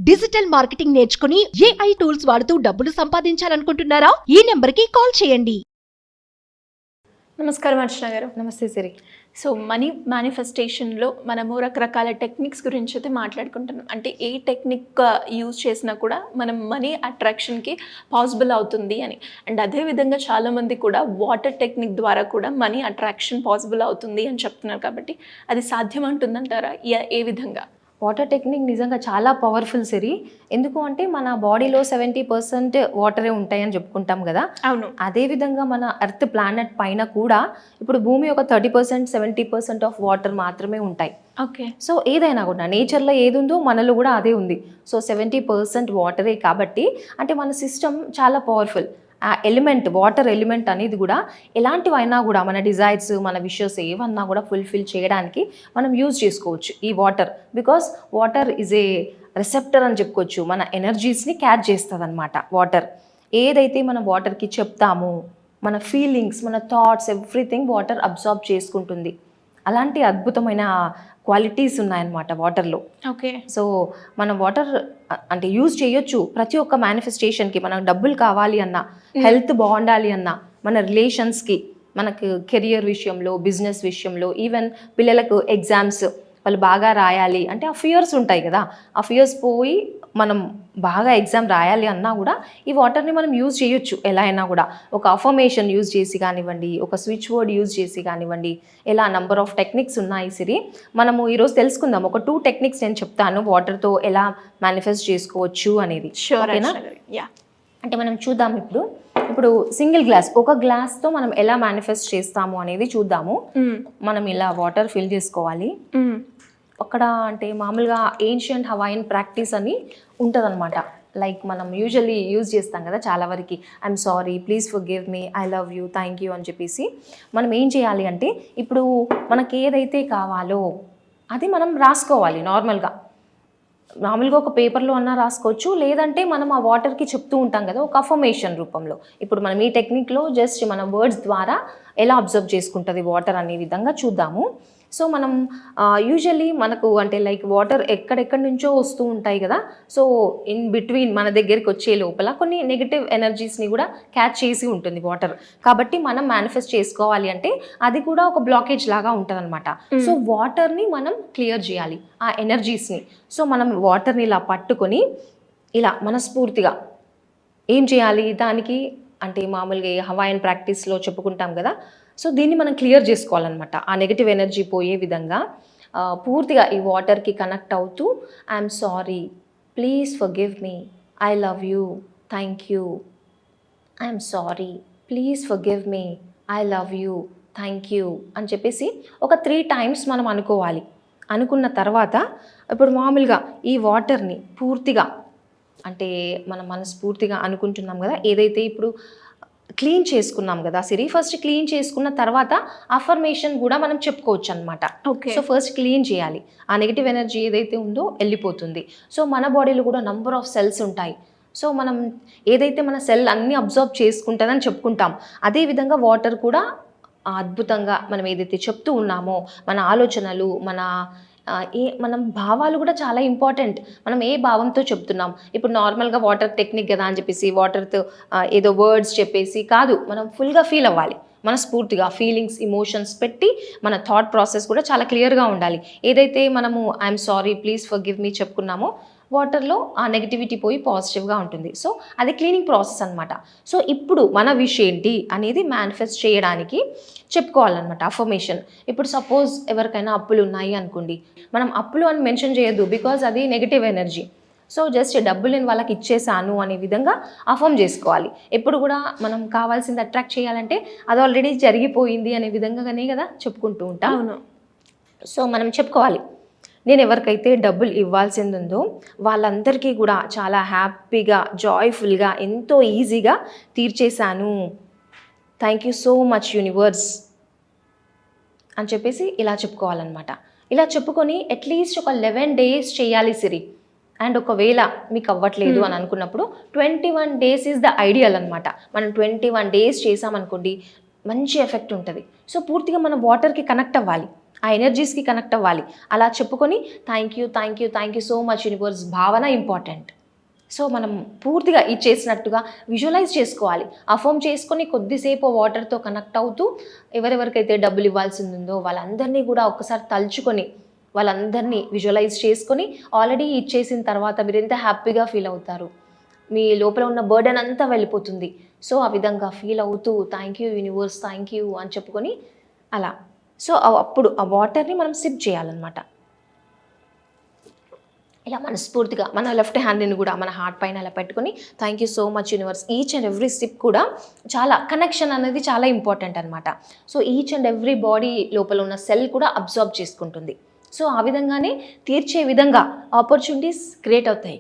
Digital marketing నేర్చుకుని AI tools వాడుతూ డబ్బులు సంపాదించాలనుకుంటున్నారా? ఈ నెంబర్కి కాల్ చేయండి. నమస్కారం అర్చన గారు. నమస్తే సిరి. సో మనీ మేనిఫెస్టేషన్లో మనము రకరకాల టెక్నిక్స్ గురించి అయితే మాట్లాడుకుంటున్నాం. అంటే ఏ టెక్నిక్ యూజ్ చేసినా కూడా మనం మనీ అట్రాక్షన్కి పాసిబుల్ అవుతుంది అని. అండ్ అదేవిధంగా చాలామంది కూడా వాటర్ టెక్నిక్ ద్వారా కూడా మనీ అట్రాక్షన్ పాసిబుల్ అవుతుంది అని చెప్తున్నారు. కాబట్టి అది సాధ్యం అంటుందంటారా? ఏ విధంగా? వాటర్ టెక్నిక్ నిజంగా చాలా పవర్ఫుల్ సిరి. ఎందుకు అంటే మన బాడీలో 70% వాటరే ఉంటాయని చెప్పుకుంటాం కదా. అవును. అదేవిధంగా మన ఎర్త్ ప్లానెట్ పైన కూడా ఇప్పుడు భూమి ఒక 30% 70% ఆఫ్ వాటర్ మాత్రమే ఉంటాయి. ఓకే. సో ఏదైనా కూడా నేచర్లో ఏది ఉందో మనలో కూడా అదే ఉంది. సో 70% వాటరే కాబట్టి అంటే మన సిస్టమ్ చాలా పవర్ఫుల్. ఆ ఎలిమెంట్ వాటర్ ఎలిమెంట్ అనేది కూడా ఎలాంటివైనా కూడా మన డిజైర్స్ మన విషెస్ ఏవన్నా కూడా ఫుల్ఫిల్ చేయడానికి మనం యూజ్ చేసుకోవచ్చు ఈ water. Because water is a receptor అని చెప్పుకోవచ్చు. మన ఎనర్జీస్ని క్యాచ్ చేస్తుంది అనమాట వాటర్. ఏదైతే మనం వాటర్కి చెప్తామో మన ఫీలింగ్స్ మన థాట్స్ ఎవ్రీథింగ్ వాటర్ అబ్జార్బ్ చేసుకుంటుంది. అలాంటి అద్భుతమైన క్వాలిటీస్ ఉన్నాయన్నమాట వాటర్లో. ఓకే. సో మనం వాటర్ అంటే యూజ్ చేయొచ్చు ప్రతి ఒక్క మేనిఫెస్టేషన్కి. మనకు డబ్బులు కావాలి అన్నా, హెల్త్ బాగుండాలి అన్నా, మన రిలేషన్స్కి, మనకు కెరియర్ విషయంలో, బిజినెస్ విషయంలో, ఈవెన్ పిల్లలకు ఎగ్జామ్స్ వాళ్ళు బాగా రాయాలి అంటే ఆ ఫియర్స్ ఉంటాయి కదా. ఆ ఫియర్స్ పోయి మనం బాగా ఎగ్జామ్ రాయాలి అన్నా కూడా ఈ వాటర్ని మనం యూజ్ చేయొచ్చు. ఎలా అయినా కూడా ఒక అఫర్మేషన్ యూజ్ చేసి కానివ్వండి, ఒక స్విచ్ వర్డ్ యూజ్ చేసి కానివ్వండి, ఎలా నంబర్ ఆఫ్ టెక్నిక్స్ ఉన్నాయి సిరి. మనము ఈరోజు తెలుసుకుందాం. ఒక 2 టెక్నిక్స్ నేను చెప్తాను వాటర్తో ఎలా మేనిఫెస్ట్ చేసుకోవచ్చు అనేది. ఓకేనా? అంటే మనం చూద్దాం. ఇప్పుడు సింగిల్ గ్లాస్, ఒక గ్లాస్తో మనం ఎలా మేనిఫెస్ట్ చేస్తాము అనేది చూద్దాము. మనం ఇలా వాటర్ ఫిల్ చేసుకోవాలి. అక్కడ అంటే మామూలుగా ఏన్షియంట్ హవాయిన్ ప్రాక్టీస్ అని ఉంటుంది అనమాట. లైక్ మనం యూజువల్లీ యూజ్ చేస్తాం కదా చాలా వరకు. I'm sorry, please forgive me, I love you, thank you అని చెప్పేసి మనం ఏం చేయాలి అంటే ఇప్పుడు మనకి ఏదైతే కావాలో అది మనం రాసుకోవాలి. మామూలుగా ఒక పేపర్లో అన్నా రాసుకోవచ్చు, లేదంటే మనం ఆ వాటర్కి చెప్తూ ఉంటాం కదా ఒక అఫర్మేషన్ రూపంలో. ఇప్పుడు మనం ఈ టెక్నిక్లో జస్ట్ మన వర్డ్స్ ద్వారా ఎలా అబ్జర్వ్ చేసుకుంటుంది వాటర్ అనే విధంగా చూద్దాము. సో మనం యూజువల్లీ మనకు అంటే లైక్ వాటర్ ఎక్కడెక్కడి నుంచో వస్తూ ఉంటాయి కదా. సో ఇన్ బిట్వీన్ మన దగ్గరికి వచ్చే లోపల కొన్ని నెగిటివ్ ఎనర్జీస్ని కూడా క్యాచ్ చేసి ఉంటుంది వాటర్. కాబట్టి మనం మేనిఫెస్ట్ చేసుకోవాలి అంటే అది కూడా ఒక బ్లాకేజ్ లాగా ఉంటుంది అనమాట. సో వాటర్ని మనం క్లియర్ చేయాలి ఆ ఎనర్జీస్ని. సో మనం వాటర్ని ఇలా పట్టుకొని ఇలా మనస్ఫూర్తిగా ఏం చేయాలి దానికి అంటే మామూలుగా హవాయిన్ ప్రాక్టీస్లో చెప్పుకుంటాం కదా. సో దీన్ని మనం క్లియర్ చేసుకోవాలన్నమాట. ఆ నెగిటివ్ ఎనర్జీ పోయే విధంగా పూర్తిగా ఈ వాటర్కి కనెక్ట్ అవుతూ I'm sorry, please forgive me, I love you, thank you, I'm sorry, please forgive me, I love you, thank you అని చెప్పేసి ఒక 3 times మనం అనుకోవాలి. అనుకున్న తర్వాత ఇప్పుడు మామూలుగా ఈ వాటర్ని పూర్తిగా అంటే మనం మనస్ఫూర్తిగా అనుకుంటున్నాం కదా. ఏదైతే ఇప్పుడు క్లీన్ చేసుకున్నాం కదా సిరి, ఫస్ట్ క్లీన్ చేసుకున్న తర్వాత అఫర్మేషన్ కూడా మనం చెప్పుకోవచ్చు అనమాట. సో ఫస్ట్ క్లీన్ చేయాలి. ఆ నెగిటివ్ ఎనర్జీ ఏదైతే ఉందో వెళ్ళిపోతుంది. సో మన బాడీలో కూడా నంబర్ ఆఫ్ సెల్స్ ఉంటాయి. సో మనం ఏదైతే మన సెల్ అన్నీ అబ్జర్వ్ చేసుకుంటుందని చెప్పుకుంటాం, అదేవిధంగా వాటర్ కూడా అద్భుతంగా మనం ఏదైతే చెప్తూ ఉన్నామో మన ఆలోచనలు మనం భావాలు కూడా చాలా ఇంపార్టెంట్. మనం ఏ భావంతో చెప్తున్నాం. ఇప్పుడు నార్మల్గా వాటర్ టెక్నిక్ కదా అని చెప్పేసి వాటర్తో ఏదో వర్డ్స్ చెప్పేసి కాదు, మనం ఫుల్గా ఫీల్ అవ్వాలి. మనస్ఫూర్తిగా ఫీలింగ్స్ ఎమోషన్స్ పెట్టి మన థాట్ ప్రాసెస్ కూడా చాలా క్లియర్గా ఉండాలి. ఏదైతే మనము I'm sorry, please forgive me చెప్పుకున్నామో వాటర్లో ఆ నెగిటివిటీ పోయి పాజిటివ్గా ఉంటుంది. సో అది క్లీనింగ్ ప్రాసెస్ అనమాట. సో ఇప్పుడు మన విష్ ఏంటి అనేది మేనిఫెస్ట్ చేయడానికి చెప్పుకోవాలన్నమాట అఫర్మేషన్. ఇప్పుడు సపోజ్ ఎవరికైనా అప్పులు ఉన్నాయి అనుకోండి, మనం అప్పులు అని మెన్షన్ చేయొద్దు, బికాజ్ అది నెగిటివ్ ఎనర్జీ. సో జస్ట్ డబ్బులు నేను వాళ్ళకి ఇచ్చేసాను అనే విధంగా అఫర్మ్ చేసుకోవాలి. ఎప్పుడు కూడా మనం కావాల్సింది అట్రాక్ట్ చేయాలంటే అది ఆల్రెడీ జరిగిపోయింది అనే విధంగానే కదా చెప్పుకుంటూ ఉంటాం. సో మనం చెప్పుకోవాలి, నేను ఎవరికైతే డబ్బులు ఇవ్వాల్సింది ఉందో వాళ్ళందరికీ కూడా చాలా హ్యాపీగా జాయ్ఫుల్గా ఎంతో ఈజీగా తీర్చేశాను, thank you so much universe అని చెప్పేసి ఇలా చెప్పుకోవాలన్నమాట. ఇలా చెప్పుకొని అట్లీస్ట్ ఒక 11 days చేయాలి సిరి. అండ్ ఒకవేళ మీకు అవ్వట్లేదు అని అనుకున్నప్పుడు 21 days ఈజ్ ద ఐడియల్ అనమాట. మనం 21 days చేసామనుకోండి మంచి ఎఫెక్ట్ ఉంటుంది. సో పూర్తిగా మనం వాటర్కి కనెక్ట్ అవ్వాలి. ఆ ఎనర్జీస్కి కనెక్ట్ అవ్వాలి. అలా చెప్పుకొని thank you so much universe భావన ఇంపార్టెంట్. సో మనం పూర్తిగా ఇచ్చేసినట్టుగా విజువలైజ్ చేసుకోవాలి. అఫర్మ్ చేసుకొని కొద్దిసేపు వాటర్తో కనెక్ట్ అవుతూ ఎవరెవరికైతే డబ్బులు ఇవ్వాల్సింది ఉందో వాళ్ళందరినీ కూడా ఒక్కసారి తలుచుకొని వాళ్ళందరినీ విజువలైజ్ చేసుకొని ఆల్రెడీ ఇచ్చేసిన తర్వాత మీరు ఎంత హ్యాపీగా ఫీల్ అవుతారు. మీ లోపల ఉన్న బర్డెన్ అంతా వెళ్ళిపోతుంది. సో ఆ విధంగా ఫీల్ అవుతూ thank you universe, thank you అని చెప్పుకొని అలా. సో అప్పుడు ఆ వాటర్ని మనం సిప్ చేయాలన్నమాట. ఇలా మనస్ఫూర్తిగా మన లెఫ్ట్ హ్యాండ్ని కూడా మన హార్ట్ పైన అలా పెట్టుకొని thank you so much universe. Each and every SIP కూడా చాలా కనెక్షన్ అనేది చాలా ఇంపార్టెంట్ అనమాట. So each and every body లోపల ఉన్న సెల్ కూడా అబ్జార్బ్ చేసుకుంటుంది. సో ఆ విధంగానే తీర్చే విధంగా ఆపర్చునిటీస్ క్రియేట్ అవుతాయి.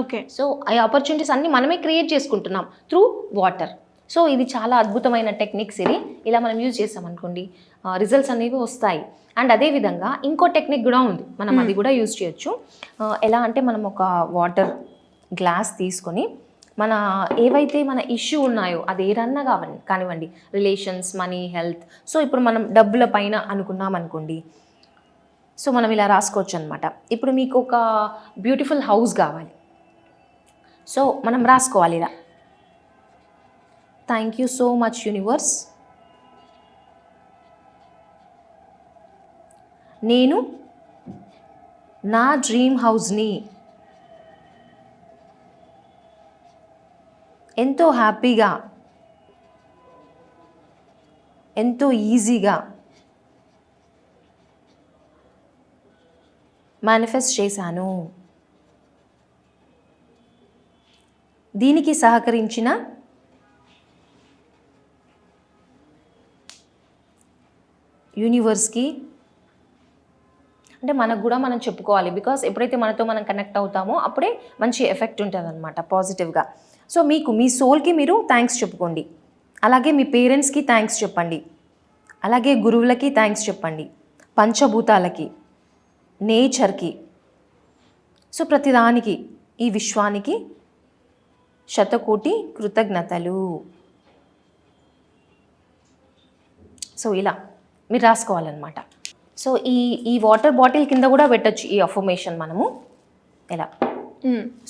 ఓకే. సో ఆ ఆపర్చునిటీస్ అన్నీ మనమే క్రియేట్ చేసుకుంటున్నాం త్రూ వాటర్. సో ఇది చాలా అద్భుతమైన టెక్నిక్స్. ఇది ఇలా మనం యూజ్ చేసామనుకోండి రిజల్ట్స్ అనేవి వస్తాయి. అండ్ అదేవిధంగా ఇంకో టెక్నిక్ కూడా ఉంది, మనం అది కూడా యూజ్ చేయొచ్చు. ఎలా అంటే మనం ఒక వాటర్ గ్లాస్ తీసుకొని మన ఏవైతే మన ఇష్యూ ఉన్నాయో అది ఏదన్నా కానివ్వండి, రిలేషన్స్, మనీ, హెల్త్. సో ఇప్పుడు మనం డబ్బుల పైన అనుకున్నాం అనుకోండి, సో మనం ఇలా రాసుకోవచ్చు అనమాట. ఇప్పుడు మీకు ఒక బ్యూటిఫుల్ హౌస్ కావాలి. సో మనం రాసుకోవాలి ఇలా thank you so much universe, నేను నా డ్రీమ్ హౌస్ని ఎంతో హ్యాపీగా, ఎంతో ఈజీగా మేనిఫెస్ట్ చేశాను. దీనికి సహకరించిన యూనివర్స్కి, అంటే మనకు కూడా మనం చెప్పుకోవాలి. బికాస్ ఎప్పుడైతే మనతో మనం కనెక్ట్ అవుతామో అప్పుడే మంచి ఎఫెక్ట్ ఉంటుంది అనమాట పాజిటివ్గా. సో మీకు మీ సోల్కి మీరు థ్యాంక్స్ చెప్పుకోండి. అలాగే మీ పేరెంట్స్కి థ్యాంక్స్ చెప్పండి. అలాగే గురువులకి థ్యాంక్స్ చెప్పండి. పంచభూతాలకి, నేచర్కి, సో ప్రతిదానికి, ఈ విశ్వానికి శతకోటి కృతజ్ఞతలు. సో ఇలా మీరు రాసుకోవాలన్నమాట. సో ఈ వాటర్ బాటిల్ కింద కూడా పెట్టచ్చు ఈ అఫర్మేషన్ మనము ఇలా.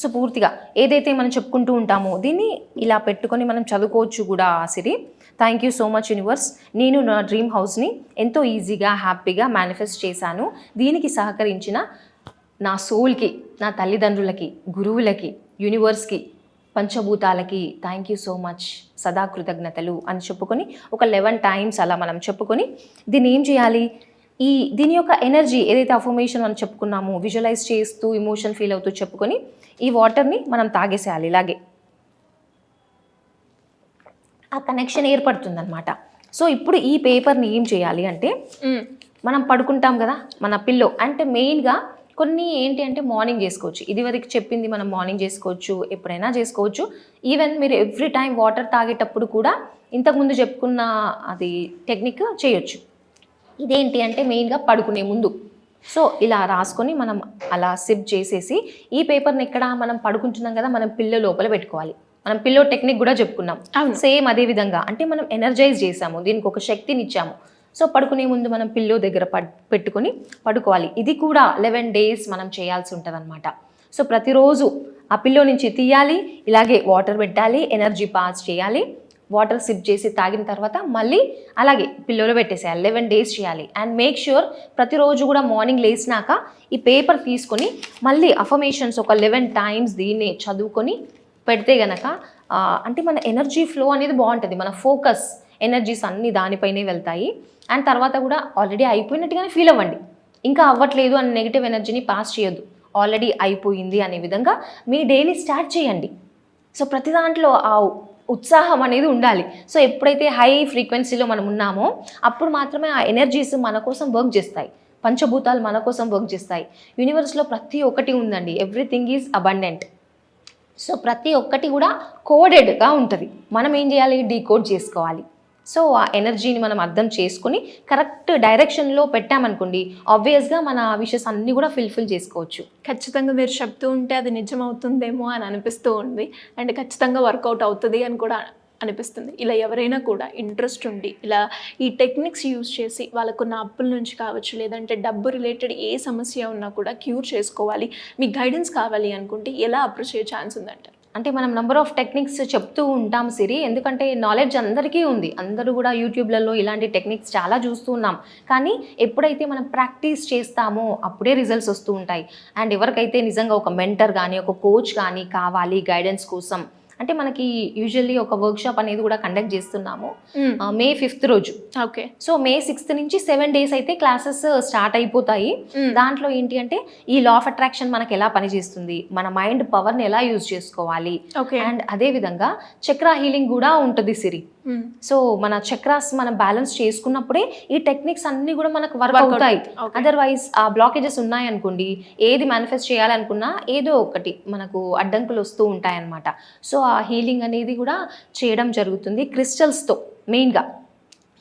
సో పూర్తిగా ఏదైతే మనం చెప్పుకుంటూ ఉంటామో దీన్ని ఇలా పెట్టుకొని మనం చదువుకోవచ్చు కూడా. Siri thank you so much universe, నేను నా డ్రీమ్ హౌస్ని ఎంతో ఈజీగా, హ్యాపీగా మేనిఫెస్ట్ చేశాను. దీనికి సహకరించిన నా సోల్కి, నా తల్లిదండ్రులకి, గురువులకి, యూనివర్స్కి, పంచభూతాలకి థ్యాంక్ యూ సో మచ్, సదా కృతజ్ఞతలు అని చెప్పుకొని ఒక 11 times అలా మనం చెప్పుకొని దీన్ని ఏం చేయాలి, దీని యొక్క ఎనర్జీ ఏదైతే అఫర్మేషన్ మనం చెప్పుకున్నామో విజువలైజ్ చేస్తూ ఎమోషన్ ఫీల్ అవుతూ చెప్పుకొని ఈ వాటర్ని మనం తాగేసేయాలి. ఇలాగే ఆ కనెక్షన్ ఏర్పడుతుందన్నమాట. సో ఇప్పుడు ఈ పేపర్ని ఏం చేయాలి అంటే మనం పడుకుంటాం కదా మన పిల్లో, అంటే మెయిన్గా కొన్ని ఏంటి అంటే మార్నింగ్ చేసుకోవచ్చు. ఇది వరకు చెప్పింది మనం మార్నింగ్ చేసుకోవచ్చు, ఎప్పుడైనా చేసుకోవచ్చు. ఈవెన్ మీరు ఎవ్రీ టైం వాటర్ తాగేటప్పుడు కూడా ఇంతకుముందు చెప్పుకున్న అది టెక్నిక్ చేయొచ్చు. ఇదేంటి అంటే మెయిన్గా పడుకునే ముందు. సో ఇలా రాసుకొని మనం అలా సిప్ చేసేసి ఈ పేపర్ని ఎక్కడ మనం పడుకుంటున్నాం కదా మనం పిల్లో లోపల పెట్టుకోవాలి. మనం పిల్లో టెక్నిక్ కూడా చెప్పుకున్నాం. సేమ్ అదే విధంగా అంటే మనం ఎనర్జైజ్ చేసాము, దీనికి ఒక శక్తిని ఇచ్చాము. సో పడుకునే ముందు మనం పిల్లో దగ్గర పెట్టుకొని పడుకోవాలి. ఇది కూడా 11 days మనం చేయాల్సి ఉంటుంది అనమాట. సో ప్రతిరోజు ఆ పిల్లో నుంచి తీయాలి, ఇలాగే వాటర్ పెట్టాలి, ఎనర్జీ పాస్ చేయాలి, వాటర్ సిప్ చేసి తాగిన తర్వాత మళ్ళీ అలాగే పిల్లోలో పెట్టేసేయాలి. 11 days చేయాలి. అండ్ మేక్ ష్యూర్ ప్రతిరోజు కూడా మార్నింగ్ లేచినాక ఈ పేపర్ తీసుకొని మళ్ళీ అఫర్మేషన్స్ ఒక 11 times దీన్ని చదువుకొని పెడితే గనక అంటే మన ఎనర్జీ ఫ్లో అనేది బాగుంటుంది, మన ఫోకస్ ఎనర్జీస్ అన్నీ దానిపైనే వెళ్తాయి. అండ్ తర్వాత కూడా ఆల్రెడీ అయిపోయినట్టుగానే ఫీల్ అవ్వండి, ఇంకా అవ్వట్లేదు అని నెగిటివ్ ఎనర్జీని పాస్ చేయొద్దు. ఆల్రెడీ అయిపోయింది అనే విధంగా మీ డేని స్టార్ట్ చేయండి. సో ప్రతి దాంట్లో ఆ ఉత్సాహం అనేది ఉండాలి. సో ఎప్పుడైతే హై ఫ్రీక్వెన్సీలో మనం ఉన్నామో అప్పుడు మాత్రమే ఆ ఎనర్జీస్ మన కోసం వర్క్ చేస్తాయి, పంచభూతాలు మన కోసం వర్క్ చేస్తాయి. యూనివర్స్లో ప్రతి ఒక్కటి ఉందండి, ఎవ్రీథింగ్ ఈజ్ అబండెంట్. సో ప్రతి ఒక్కటి కూడా కోడెడ్గా ఉంటుంది. మనం ఏం చేయాలి, డీకోడ్ చేసుకోవాలి. సో ఆ ఎనర్జీని మనం అర్థం చేసుకుని కరెక్ట్ డైరెక్షన్లో పెట్టామనుకోండి ఆబ్వియస్గా మన విషెస్ అన్నీ కూడా ఫుల్ఫిల్ చేసుకోవచ్చు. ఖచ్చితంగా మీరు చెప్తూ ఉంటే అది నిజం అవుతుందేమో అని అనిపిస్తూ ఉంది. అండ్ ఖచ్చితంగా వర్కౌట్ అవుతుంది అని కూడా అనిపిస్తుంది. ఇలా ఎవరైనా కూడా ఇంట్రెస్ట్ ఉండి ఇలా ఈ టెక్నిక్స్ యూజ్ చేసి వాళ్ళకున్న అప్పుల నుంచి కావచ్చు, లేదంటే డబ్బు రిలేటెడ్ ఏ సమస్య ఉన్నా కూడా క్యూర్ చేసుకోవాలి, మీకు గైడెన్స్ కావాలి అనుకుంటే ఎలా అప్రోచ్ అయ్యే ఛాన్స్ ఉందంటారు? అంటే మనం నెంబర్ ఆఫ్ టెక్నిక్స్ చెప్తూ ఉంటాం సిరి, ఎందుకంటే నాలెడ్జ్ అందరికీ ఉంది, అందరూ కూడా యూట్యూబ్లలో ఇలాంటి టెక్నిక్స్ చాలా చూస్తూ ఉన్నాం. కానీ ఎప్పుడైతే మనం ప్రాక్టీస్ చేస్తామో అప్పుడే రిజల్ట్స్ వస్తూ ఉంటాయి. అండ్ ఎవరికైతే నిజంగా ఒక మెంటర్ కానీ ఒక కోచ్ కానీ కావాలి గైడెన్స్ కోసం అంటే మనకి యూజువల్లీ ఒక వర్క్షాప్ అనేది కూడా కండక్ట్ చేస్తున్నాము May 5th రోజు. ఓకే. సో May 6th నుంచి 7 days అయితే క్లాసెస్ స్టార్ట్ అయిపోతాయి. దాంట్లో ఏంటి అంటే ఈ లా ఆఫ్ అట్రాక్షన్ మనకి ఎలా పనిచేస్తుంది, మన మైండ్ పవర్ని ఎలా యూజ్ చేసుకోవాలి, అండ్ అదే విధంగా చక్రా హీలింగ్ కూడా ఉంటుంది సిరి. సో మన చక్రాస్ మనం బ్యాలెన్స్ చేసుకున్నప్పుడే ఈ టెక్నిక్స్ అన్ని కూడా మనకు వర్క్ అవుతాయి. అదర్వైజ్ ఆ బ్లాకేజెస్ ఉన్నాయనుకోండి, ఏది మేనిఫెస్ట్ చేయాలనుకున్నా ఏదో ఒకటి మనకు అడ్డంకులు వస్తూ ఉంటాయన్నమాట. సో ఆ హీలింగ్ అనేది కూడా చేయడం జరుగుతుంది క్రిస్టల్స్తో మెయిన్గా.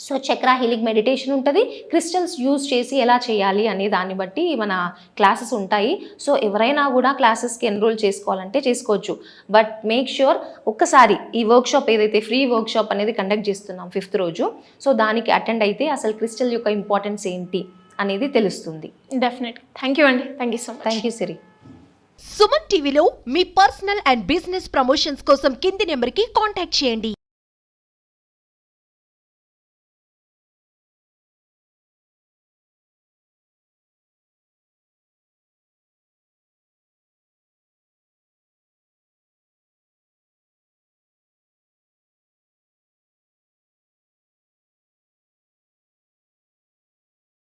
సో చక్రా హీలింగ్ మెడిటేషన్ ఉంటుంది, క్రిస్టల్స్ యూజ్ చేసి ఎలా చేయాలి అనే దాన్ని బట్టి మన క్లాసెస్ ఉంటాయి. సో ఎవరైనా కూడా క్లాసెస్కి ఎన్రోల్ చేసుకోవాలంటే చేసుకోవచ్చు. బట్ మేక్ ష్యూర్ ఒక్కసారి ఈ వర్క్షాప్ ఏదైతే ఫ్రీ వర్క్షాప్ అనేది కండక్ట్ చేస్తున్నాం 5th రోజు, సో దానికి అటెండ్ అయితే అసలు క్రిస్టల్ యొక్క ఇంపార్టెన్స్ ఏంటి అనేది తెలుస్తుంది. డెఫినెట్. థ్యాంక్ యూ అండి. Thank you so much. Thank you Siri. Suman టీవీలో మీ పర్సనల్ అండ్ బిజినెస్ ప్రమోషన్స్ కోసం కింది నెంబర్కి కాంటాక్ట్ చేయండి.